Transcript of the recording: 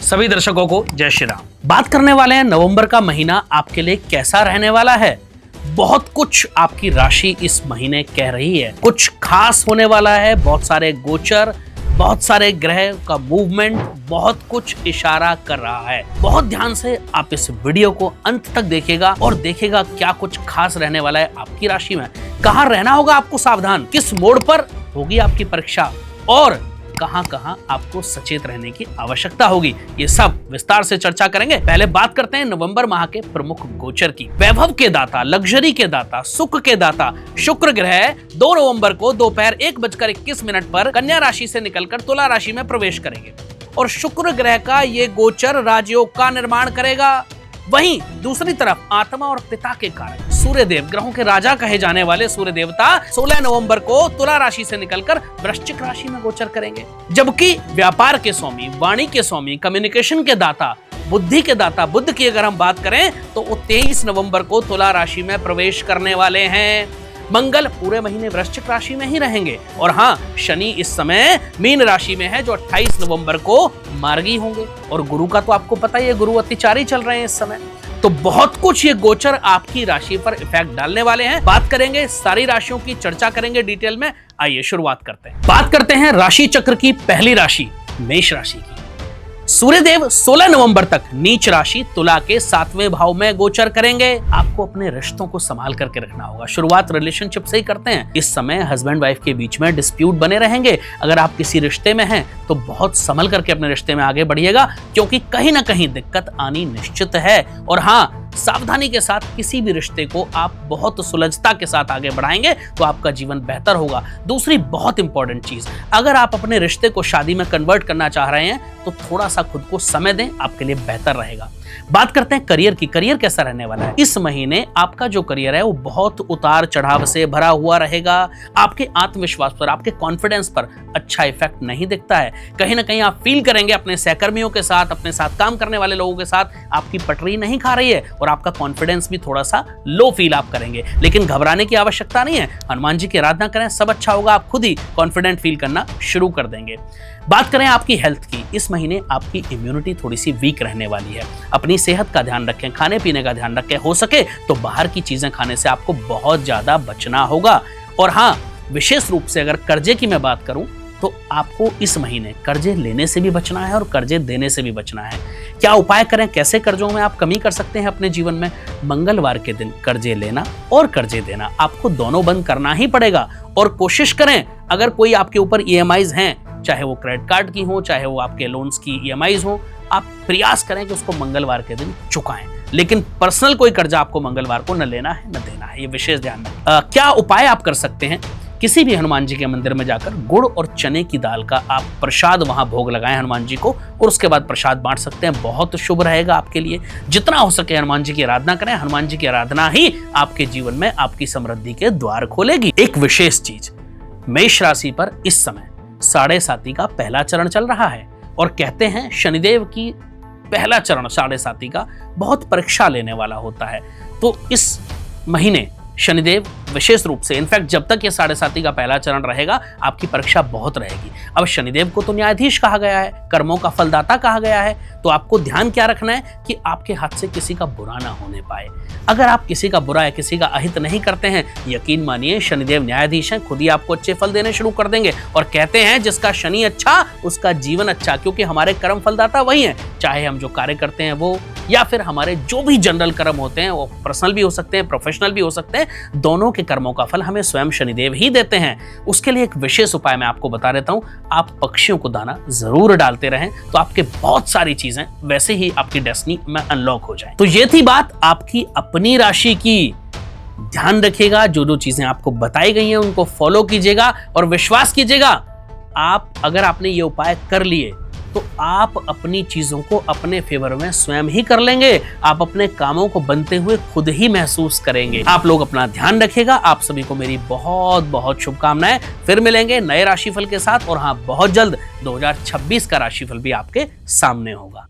सभी दर्शकों को जय श्री राम। बात करने वाले हैं नवंबर का महीना आपके लिए कैसा रहने वाला है। बहुत कुछ आपकी राशि इस महीने कह रही है, कुछ खास होने वाला है। बहुत सारे गोचर, बहुत सारे ग्रह का मूवमेंट बहुत कुछ इशारा कर रहा है। बहुत ध्यान से आप इस वीडियो को अंत तक देखिएगा और देखिएगा क्या कुछ खास रहने वाला है आपकी राशि में। कहाँ रहना होगा आपको सावधान, किस मोड़ पर होगी आपकी परीक्षा और कहां-कहां आपको सचेत रहने की आवश्यकता होगी, ये सब विस्तार से चर्चा करेंगे। पहले बात करते हैं नवंबर माह के प्रमुख गोचर की। वैभव के दाता, लग्जरी के दाता, सुख के दाता शुक्र ग्रह 2 नवंबर को दोपहर 1:21 पर कन्या राशि से निकलकर तुला राशि में प्रवेश करेंगे और शुक्र ग्रह का ये गोचर राजयोग का निर्माण करेगा। वहीं दूसरी तरफ आत्मा और पिता के कारक सूर्यदेव, ग्रहों के राजा कहे जाने वाले सूर्य देवता 16 नवंबर को तुला राशि से निकलकर वृश्चिक राशि में गोचर करेंगे। जबकि व्यापार के स्वामी, वाणी के स्वामी, कम्युनिकेशन के दाता, बुद्धि के दाता बुध की अगर हम बात करें तो वो 23 नवंबर को तुला राशि में प्रवेश करने वाले हैं। मंगल पूरे महीने वृश्चिक राशि में ही रहेंगे और हाँ, शनि इस समय मीन राशि में है जो 28 नवंबर को मार्गी होंगे। और गुरु का तो आपको पता ही है, गुरु अतिचारी चल रहे हैं इस समय। तो बहुत कुछ ये गोचर आपकी राशि पर इफेक्ट डालने वाले हैं। बात करेंगे सारी राशियों की, चर्चा करेंगे डिटेल में। आइए शुरुआत करते हैं। बात करते हैं राशि चक्र की पहली राशि मेष राशि की। सूर्यदेव 16 नवंबर तक नीच राशि तुला के 7वें भाव में गोचर करेंगे। आपको अपने रिश्तों को संभाल करके रखना होगा। शुरुआत रिलेशनशिप से ही करते हैं। इस समय हस्बैंड वाइफ के बीच में डिस्प्यूट बने रहेंगे। अगर आप किसी रिश्ते में हैं तो बहुत संभल करके अपने रिश्ते में आगे बढ़िएगा, क्योंकि कहीं ना कहीं दिक्कत आनी निश्चित है। और हाँ, सावधानी के साथ किसी भी रिश्ते को आप बहुत सुलझता के साथ आगे बढ़ाएंगे तो आपका जीवन बेहतर होगा। दूसरी बहुत इंपॉर्टेंट चीज, अगर आप अपने रिश्ते को शादी में कन्वर्ट करना चाह रहे हैं तो थोड़ा सा खुद को समय दें, आपके लिए बेहतर रहेगा। बात करते हैं करियर की। करियर कैसा रहने वाला है इस महीने? आपका जो करियर है वो बहुत उतार चढ़ाव से भरा हुआ रहेगा। आपके आत्मविश्वास पर, आपके कॉन्फिडेंस पर अच्छा इफेक्ट नहीं दिखता है। कहीं ना कहीं आप फील करेंगे अपने सहकर्मियों के साथ, अपने साथ काम करने वाले लोगों के साथ आपकी पटरी नहीं खा रही है और आपका कॉन्फिडेंस भी थोड़ा सा लो फील आप करेंगे। लेकिन घबराने की आवश्यकता नहीं है। हनुमान जी की आराधना करें, सब अच्छा होगा। आप खुद ही कॉन्फिडेंट फील करना शुरू कर देंगे। बात करें आपकी हेल्थ की। इस महीने आपकी इम्यूनिटी थोड़ी सी वीक रहने वाली है। अपनी सेहत का ध्यान रखें, खाने पीने का ध्यान रखें। हो सके तो बाहर की चीजें खाने से आपको बहुत ज्यादा बचना होगा। और हाँ, विशेष रूप से अगर कर्जे की मैं बात करूं तो आपको इस महीने कर्जे लेने से भी बचना है और कर्जे देने से भी बचना है। क्या उपाय करें, कैसे कर्जों में आप कमी कर सकते हैं अपने जीवन में? मंगलवार के दिन कर्जे लेना और कर्जे देना आपको दोनों बंद करना ही पड़ेगा। और कोशिश करें, अगर कोई आपके ऊपर EMIs हैं, चाहे वो क्रेडिट कार्ड की हो, चाहे वो आपके लोन्स की EMIs हो, आप प्रयास करें कि उसको मंगलवार के दिन चुकाएं। लेकिन पर्सनल कोई कर्जा आपको मंगलवार को न लेना है न देना है, ये विशेष ध्यान रखें। क्या उपाय आप कर सकते हैं? किसी भी हनुमान जी के मंदिर में जाकर गुड़ और चने की दाल का आप प्रसाद वहां भोग लगाएं हनुमान जी को, और उसके बाद प्रसाद बांट सकते हैं। बहुत शुभ रहेगा आपके लिए। जितना हो सके हनुमान जी की आराधना करें। हनुमान जी की आराधना ही आपके जीवन में आपकी समृद्धि के द्वार खोलेगी। एक विशेष चीज, मेष राशि पर इस समय 7.5 का पहला चरण चल रहा है और कहते हैं शनिदेव की पहला चरण 7.5 का बहुत परीक्षा लेने वाला होता है। तो इस महीने शनिदेव विशेष रूप से, इनफैक्ट जब तक ये 7.5 का पहला चरण रहेगा आपकी परीक्षा बहुत रहेगी। अब शनिदेव को तो न्यायाधीश कहा गया है, कर्मों का फलदाता कहा गया है, तो आपको ध्यान क्या रखना है कि आपके हाथ से किसी का बुरा ना होने पाए। अगर आप किसी का बुरा या किसी का अहित नहीं करते हैं, यकीन मानिए शनिदेव न्यायाधीश हैं, खुद ही आपको अच्छे फल देने शुरू कर देंगे। और कहते हैं जिसका शनि अच्छा उसका जीवन अच्छा, क्योंकि हमारे कर्म फलदाता वही हैं। चाहे हम जो कार्य करते हैं वो, या फिर हमारे जो भी जनरल कर्म होते हैं, वो पर्सनल भी हो सकते हैं, प्रोफेशनल भी हो सकते हैं, दोनों के कर्मों का फल हमें स्वयं शनिदेव ही देते हैं। उसके लिए एक विशेष उपाय मैं आपको बता देता हूं। आप पक्षियों को दाना जरूर डालते रहें, तो आपके बहुत सारी चीजें वैसे ही आपकी डेस्टिनी में अनलॉक हो जाए। तो ये थी बात आपकी अपनी राशि की। ध्यान रखिएगा, जो जो चीजें आपको बताई गई हैं उनको फॉलो कीजिएगा और विश्वास कीजिएगा, आप अगर आपने ये उपाय कर लिए तो आप अपनी चीजों को अपने फेवर में स्वयं ही कर लेंगे। आप अपने कामों को बनते हुए खुद ही महसूस करेंगे। आप लोग अपना ध्यान रखिएगा। आप सभी को मेरी बहुत बहुत शुभकामनाएं। फिर मिलेंगे नए राशिफल के साथ, और हाँ, बहुत जल्द 2026 का राशिफल भी आपके सामने होगा।